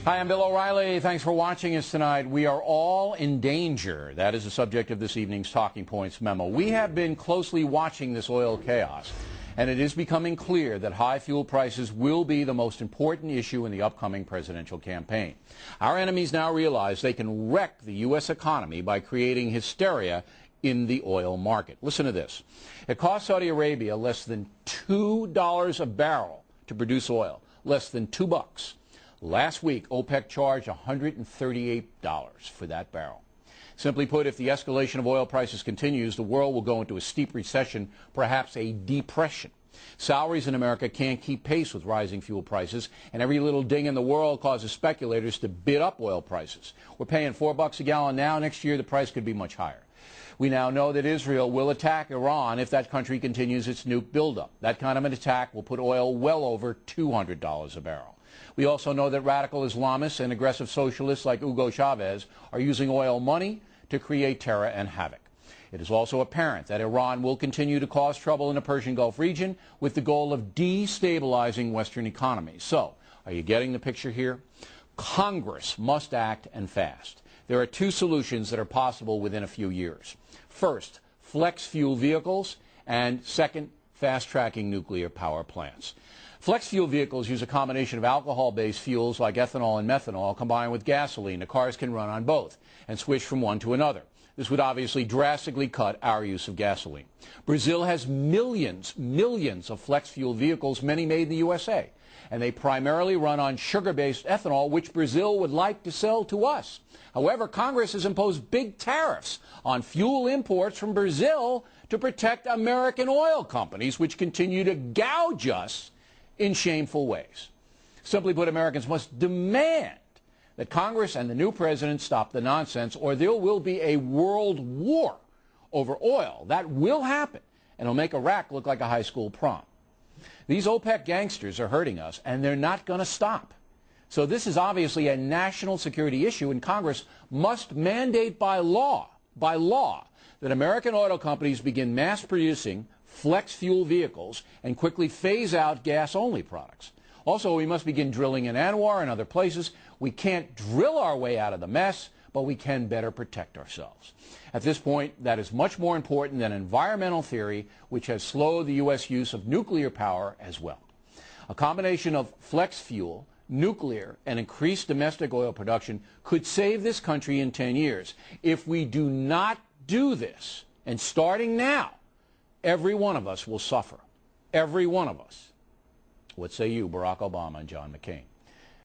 Hi, I'm Bill O'Reilly. Thanks for watching us tonight. We are all in danger. That is the subject of this evening's Talking Points memo. We have been closely watching this oil chaos, and it is becoming clear that high fuel prices will be the most important issue in the upcoming presidential campaign. Our enemies now realize they can wreck the U.S. economy by creating hysteria in the oil market. Listen to this. It costs Saudi Arabia less than $2 a barrel to produce oil, less than $2. Last week, OPEC charged $138 for that barrel. Simply put, if the escalation of oil prices continues, the world will go into a steep recession, perhaps a depression. Salaries in America can't keep pace with rising fuel prices, and every little ding in the world causes speculators to bid up oil prices. We're paying $4 a gallon now. Next year, the price could be much higher. We now know that Israel will attack Iran if that country continues its nuke buildup. That kind of an attack will put oil well over $200 a barrel. We also know that radical Islamists and aggressive socialists like Hugo Chavez are using oil money to create terror and havoc. It is also apparent that Iran will continue to cause trouble in the Persian Gulf region with the goal of destabilizing Western economies. So, are you getting the picture here? Congress must act, and fast. There are two solutions that are possible within a few years. First, flex fuel vehicles, and second, fast-tracking nuclear power plants. Flex fuel vehicles use a combination of alcohol-based fuels like ethanol and methanol combined with gasoline. The cars can run on both and switch from one to another. This would obviously drastically cut our use of gasoline. Brazil has millions of flex fuel vehicles, many made in the USA, and they primarily run on sugar-based ethanol, which Brazil would like to sell to us. However, Congress has imposed big tariffs on fuel imports from Brazil to protect American oil companies, which continue to gouge us in shameful ways. Simply put, Americans must demand that Congress and the new president stop the nonsense, or there will be a world war over oil. That will happen, and it'll make Iraq look like a high school prom. These OPEC gangsters are hurting us, and they're not going to stop. So this is obviously a national security issue, and Congress must mandate by law, that American auto companies begin mass producing flex fuel vehicles and quickly phase out gas-only products. Also, we must begin drilling in Anwar and other places. We can't drill our way out of the mess, but we can better protect ourselves. At this point, that is much more important than environmental theory, which has slowed the U.S. use of nuclear power as well. A combination of flex fuel, nuclear, and increased domestic oil production could save this country in 10 years. If we do not do this, and starting now, every one of us will suffer. Every one of us. What say you, Barack Obama and John McCain?